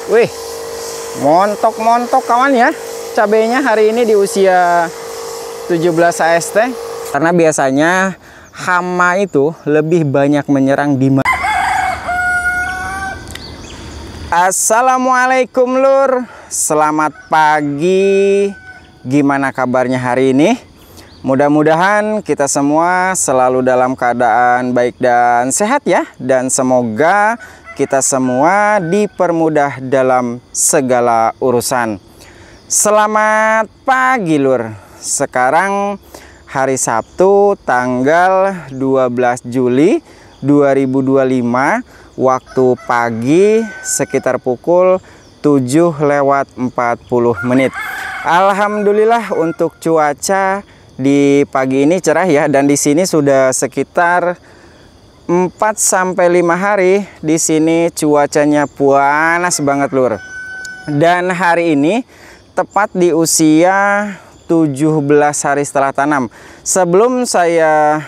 Wih, montok-montok kawan ya. Cabenya hari ini di usia 17 AST. Karena biasanya hama itu lebih banyak menyerang di Assalamualaikum lur. Selamat pagi. Gimana kabarnya hari ini? Mudah-mudahan kita semua selalu dalam keadaan baik dan sehat ya. Dan semoga kita semua dipermudah dalam segala urusan. Selamat pagi lur. Sekarang hari Sabtu tanggal 12 Juli 2025. Waktu pagi sekitar pukul 7:40. Alhamdulillah untuk cuaca di pagi ini cerah ya, dan di sini sudah sekitar 4-5 hari di sini cuacanya panas banget lur. Dan hari ini tepat di usia 17 hari setelah tanam. Sebelum saya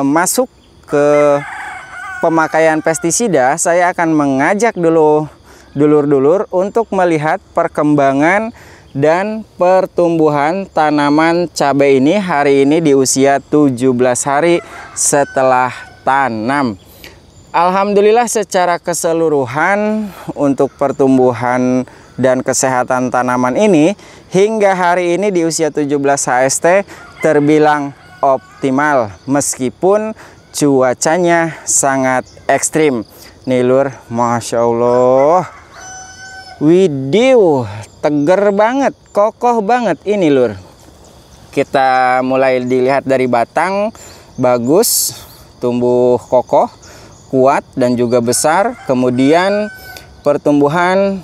masuk ke pemakaian pestisida, saya akan mengajak dulu dulur-dulur untuk melihat perkembangan dan pertumbuhan tanaman cabai ini hari ini di usia 17 hari setelah tanam. Alhamdulillah secara keseluruhan untuk pertumbuhan dan kesehatan tanaman ini hingga hari ini di usia 17 HST terbilang optimal meskipun cuacanya sangat ekstrim. Nih lur, Masya Allah, widih, teger banget, kokoh banget ini lur. Kita mulai dilihat dari batang, bagus, tumbuh kokoh, kuat dan juga besar. Kemudian pertumbuhan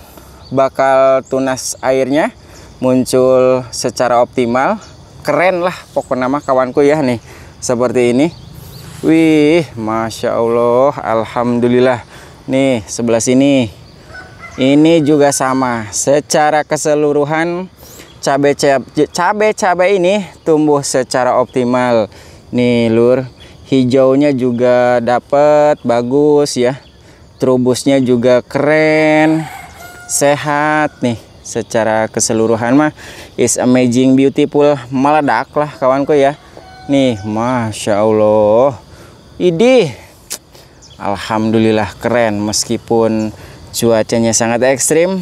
bakal tunas airnya muncul secara optimal. Keren lah pokoknya mah kawanku ya nih, seperti ini. Wih, Masya Allah, Alhamdulillah. Nih sebelah sini ini juga sama. Secara keseluruhan cabai ini tumbuh secara optimal. Nih lur, hijaunya juga dapat bagus ya. Trubusnya juga keren, sehat nih. Secara keseluruhan mah is amazing, beautiful, meledak lah kawanku ya. Nih Masya Allah, idih, Alhamdulillah keren meskipun cuacanya sangat ekstrim,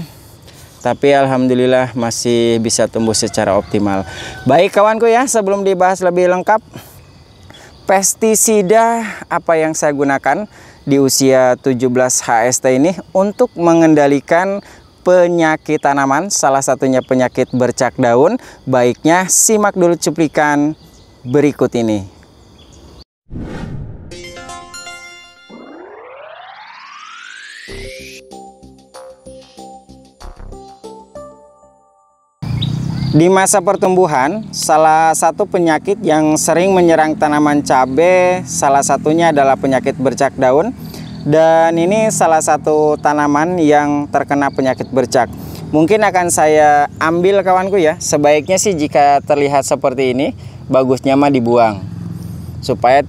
tapi alhamdulillah masih bisa tumbuh secara optimal. Baik kawanku ya, sebelum dibahas lebih lengkap pestisida apa yang saya gunakan di usia 17 HST ini untuk mengendalikan penyakit tanaman, salah satunya penyakit bercak daun, baiknya simak dulu cuplikan berikut ini. Di masa pertumbuhan, salah satu penyakit yang sering menyerang tanaman cabai, salah satunya adalah penyakit bercak daun. Dan ini salah satu tanaman yang terkena penyakit bercak. Mungkin akan saya ambil kawanku ya. Sebaiknya sih jika terlihat seperti ini, bagusnya mah dibuang. Supaya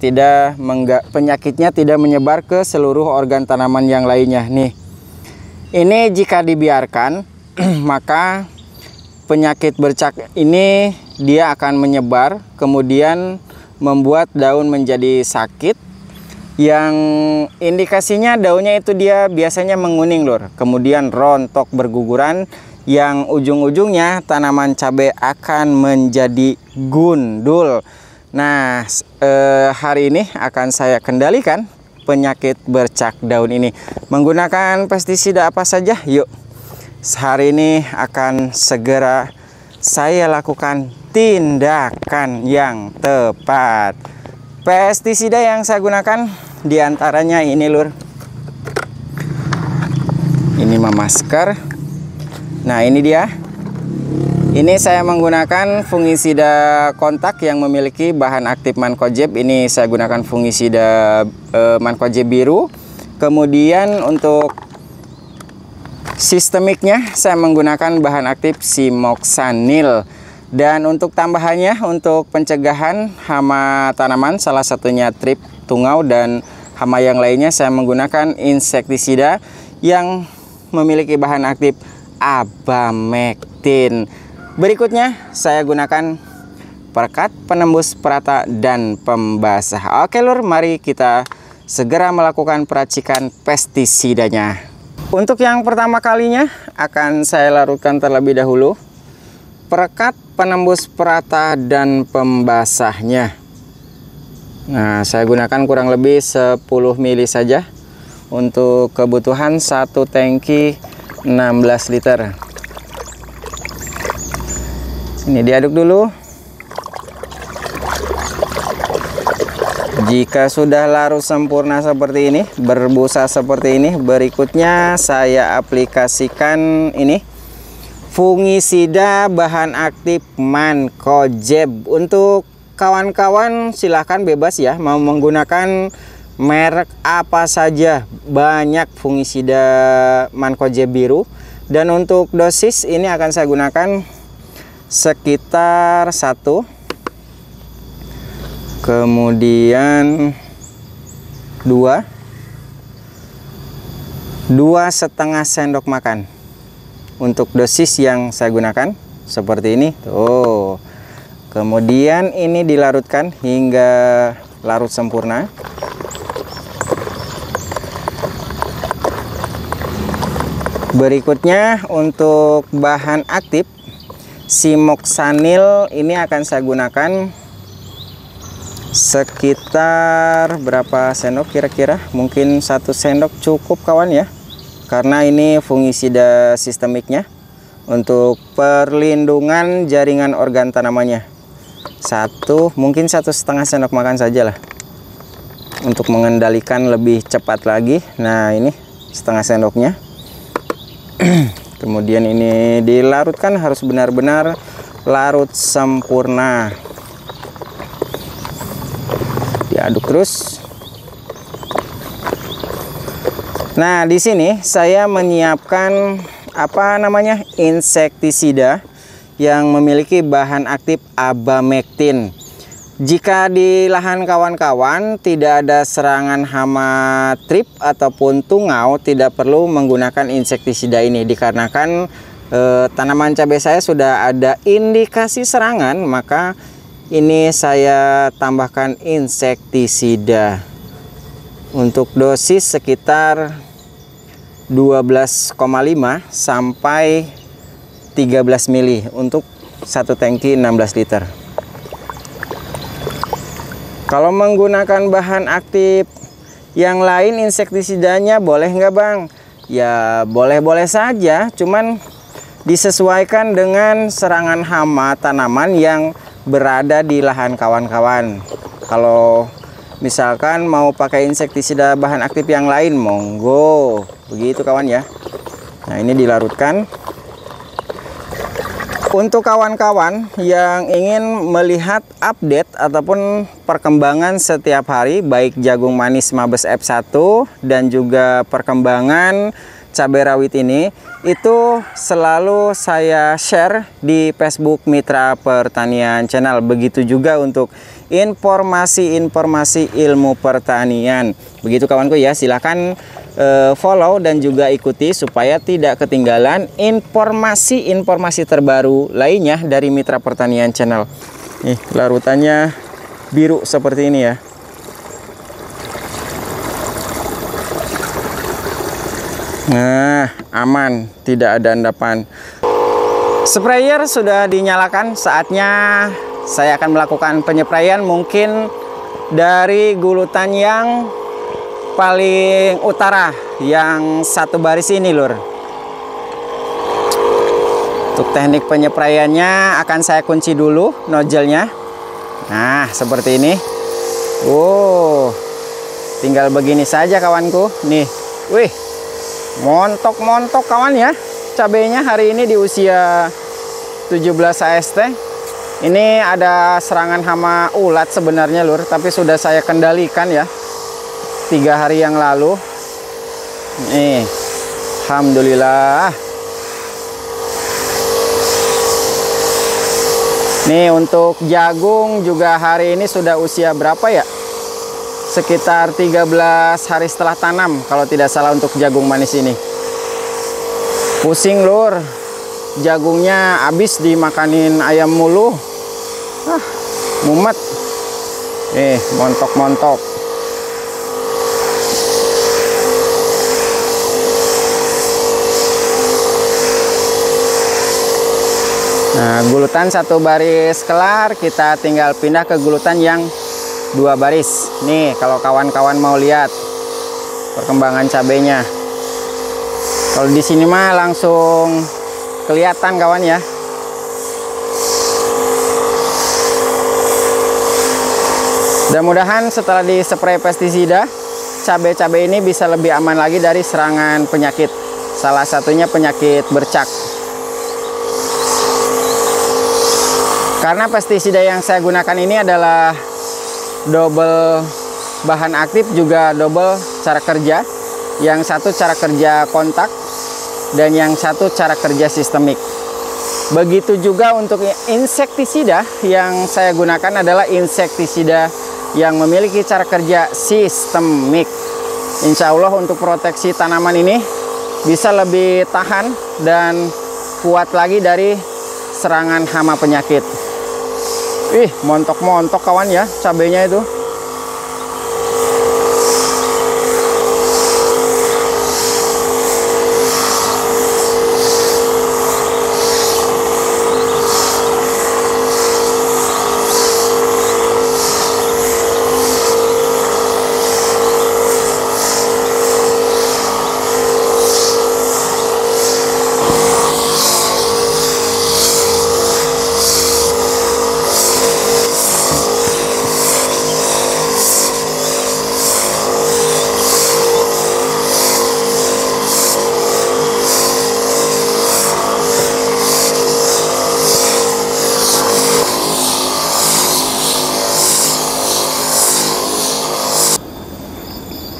penyakitnya tidak menyebar ke seluruh organ tanaman yang lainnya. Nih, ini jika dibiarkan, maka penyakit bercak ini dia akan menyebar, kemudian membuat daun menjadi sakit, yang indikasinya daunnya itu dia biasanya menguning lur, kemudian rontok berguguran, yang ujung-ujungnya tanaman cabai akan menjadi gundul. Nah, hari ini akan saya kendalikan penyakit bercak daun ini menggunakan pestisida apa saja, yuk. Hari ini akan segera saya lakukan tindakan yang tepat. Pestisida yang saya gunakan diantaranya ini lur. Ini mah masker. Nah ini dia. Ini saya menggunakan fungisida kontak yang memiliki bahan aktif mancozeb. Ini saya gunakan fungisida mancozeb biru. Kemudian untuk sistemiknya saya menggunakan bahan aktif simoxanil. Dan untuk tambahannya untuk pencegahan hama tanaman, salah satunya trip tungau dan hama yang lainnya, saya menggunakan insektisida yang memiliki bahan aktif abamectin. Berikutnya saya gunakan perekat, penembus, perata, dan pembasah. Oke lur, mari kita segera melakukan peracikan pestisidanya. Untuk yang pertama kalinya akan saya larutkan terlebih dahulu perekat, penembus, perata, dan pembasahnya. Nah, saya gunakan kurang lebih 10 ml saja untuk kebutuhan satu tangki 16 liter. Ini diaduk dulu. Jika sudah larut sempurna seperti ini, berbusa seperti ini, berikutnya saya aplikasikan ini fungisida bahan aktif Mancozeb. Untuk kawan-kawan silahkan bebas ya, mau menggunakan merek apa saja, banyak fungisida Mancozeb biru. Dan untuk dosis ini akan saya gunakan sekitar 1, kemudian 2,5 sendok makan. Untuk dosis yang saya gunakan seperti ini tuh. Kemudian ini dilarutkan hingga larut sempurna. Berikutnya untuk bahan aktif Simoxanil ini akan saya gunakan sekitar berapa sendok kira-kira, mungkin 1 sendok cukup kawan ya, karena ini fungisida sistemiknya untuk perlindungan jaringan organ tanamannya. Mungkin 1,5 sendok makan saja lah, untuk mengendalikan lebih cepat lagi. Nah, ini setengah sendoknya. Kemudian ini dilarutkan, harus benar-benar larut sempurna. Diaduk terus. Nah, di sini saya menyiapkan insektisida yang memiliki bahan aktif abamectin. Jika di lahan kawan-kawan tidak ada serangan hama trip ataupun tungau, tidak perlu menggunakan insektisida ini, dikarenakan tanaman cabai saya sudah ada indikasi serangan, maka ini saya tambahkan insektisida. Untuk dosis sekitar 12,5 sampai 13 ml untuk satu tangki 16 liter. Kalau menggunakan bahan aktif yang lain, insektisidanya boleh nggak bang? Ya boleh-boleh saja, cuman disesuaikan dengan serangan hama tanaman yang berada di lahan kawan-kawan. Kalau misalkan mau pakai insektisida bahan aktif yang lain, monggo, begitu kawan ya. Nah, ini dilarutkan. Untuk kawan-kawan yang ingin melihat update ataupun perkembangan setiap hari, baik jagung manis Mabes F1 dan juga perkembangan cabai rawit ini, itu selalu saya share di Facebook Mitra Pertanian Channel. Begitu juga untuk informasi-informasi ilmu pertanian. Begitu kawanku ya, silahkan follow dan juga ikuti supaya tidak ketinggalan informasi-informasi terbaru lainnya dari Mitra Pertanian Channel. Nih, larutannya biru seperti ini ya. Nah, aman, tidak ada endapan. Sprayer sudah dinyalakan, saatnya saya akan melakukan penyepraian mungkin dari gulutan yang paling utara, yang satu baris ini lur. Untuk teknik penyepraiannya akan saya kunci dulu nozzle-nya. Nah, seperti ini. Tinggal begini saja kawanku. Nih, wih, montok-montok kawan ya. Cabenya hari ini di usia 17 AST. Ini ada serangan hama ulat sebenarnya lur, tapi sudah saya kendalikan ya 3 hari yang lalu. Nih, alhamdulillah. Nih, untuk jagung juga hari ini sudah usia berapa ya? Sekitar 13 hari setelah tanam kalau tidak salah untuk jagung manis ini. Pusing lur, jagungnya habis dimakanin ayam mulu. Mumet. Montok-montok. Nah, gulutan satu baris kelar, kita tinggal pindah ke gulutan yang 2 baris. Nih, kalau kawan-kawan mau lihat perkembangan cabenya. Kalau di sini mah langsung kelihatan kawan ya. Mudah-mudahan setelah dispray pestisida, cabai-cabai ini bisa lebih aman lagi dari serangan penyakit. Salah satunya penyakit bercak. Karena pestisida yang saya gunakan ini adalah double bahan aktif juga double cara kerja. Yang satu cara kerja kontak dan yang satu cara kerja sistemik. Begitu juga untuk insektisida yang saya gunakan adalah insektisida yang memiliki cara kerja sistemik. Insya Allah untuk proteksi tanaman ini bisa lebih tahan dan kuat lagi dari serangan hama penyakit. Montok-montok kawan ya cabenya itu.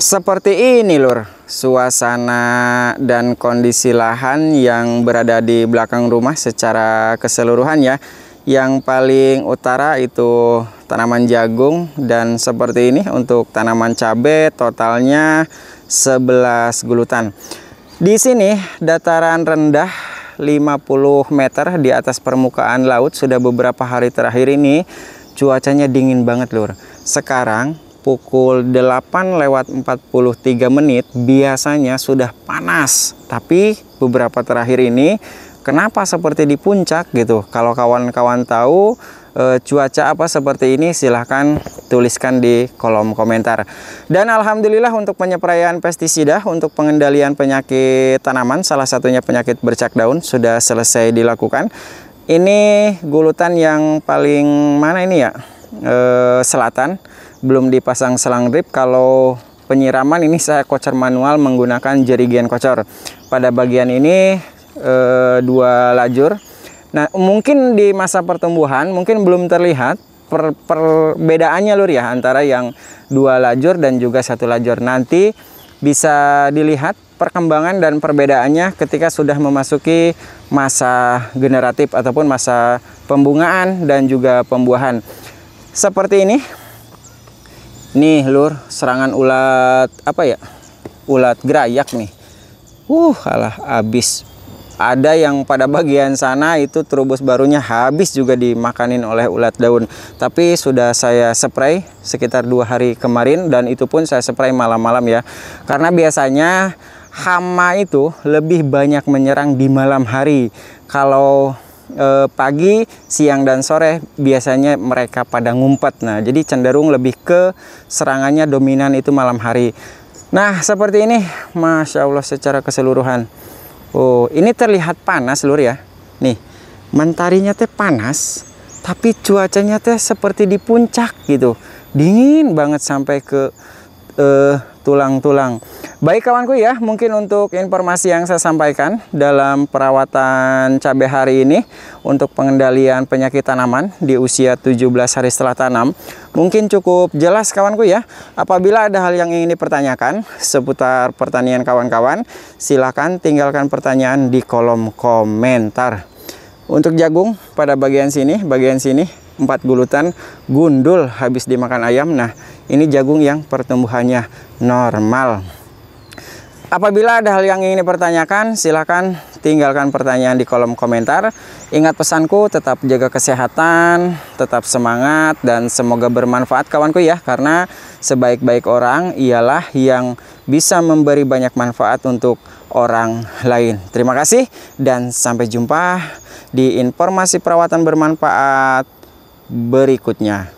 Seperti ini lur, suasana dan kondisi lahan yang berada di belakang rumah secara keseluruhan ya. Yang paling utara itu tanaman jagung dan seperti ini untuk tanaman cabai totalnya 11 gulutan. Di sini dataran rendah 50 meter di atas permukaan laut. Sudah beberapa hari terakhir ini cuacanya dingin banget lur. Sekarang pukul 8:43 biasanya sudah panas, tapi beberapa terakhir ini kenapa seperti di puncak gitu. Kalau kawan-kawan tahu cuaca apa seperti ini, silahkan tuliskan di kolom komentar. Dan alhamdulillah untuk penyepraian pestisida untuk pengendalian penyakit tanaman, salah satunya penyakit bercak daun, sudah selesai dilakukan. Ini gulutan yang paling mana ini ya, selatan, belum dipasang selang drip. Kalau penyiraman ini saya kocar manual menggunakan jerigen kocor. Pada bagian ini 2 lajur. Nah, mungkin di masa pertumbuhan mungkin belum terlihat perbedaannya lur ya, antara yang 2 lajur dan juga 1 lajur. Nanti bisa dilihat perkembangan dan perbedaannya ketika sudah memasuki masa generatif ataupun masa pembungaan dan juga pembuahan. Seperti ini. Nih lur, serangan ulat apa ya? Ulat gerayak nih. Alah habis. Ada yang pada bagian sana itu terubus barunya habis juga dimakanin oleh ulat daun. Tapi sudah saya spray sekitar 2 hari kemarin, dan itu pun saya spray malam-malam ya. Karena biasanya hama itu lebih banyak menyerang di malam hari. Kalau pagi, siang, dan sore biasanya mereka pada ngumpet. Nah, jadi cenderung lebih ke serangannya dominan itu malam hari. Nah, seperti ini, Masya Allah secara keseluruhan. Ini terlihat panas lur ya. Nih, mentarinya teh panas, tapi cuacanya teh seperti di puncak gitu. Dingin banget sampai ke tulang-tulang. Baik kawanku ya, mungkin untuk informasi yang saya sampaikan dalam perawatan cabai hari ini untuk pengendalian penyakit tanaman di usia 17 hari setelah tanam, mungkin cukup jelas kawanku ya. Apabila ada hal yang ingin dipertanyakan seputar pertanian kawan-kawan, silakan tinggalkan pertanyaan di kolom komentar. Untuk jagung pada bagian sini 4 gulutan gundul habis dimakan ayam. Nah, ini jagung yang pertumbuhannya normal. Apabila ada hal yang ingin dipertanyakan, silahkan tinggalkan pertanyaan di kolom komentar. Ingat pesanku, tetap jaga kesehatan, tetap semangat, dan semoga bermanfaat kawanku ya. Karena sebaik-baik orang ialah yang bisa memberi banyak manfaat untuk orang lain. Terima kasih dan sampai jumpa di informasi perawatan bermanfaat berikutnya.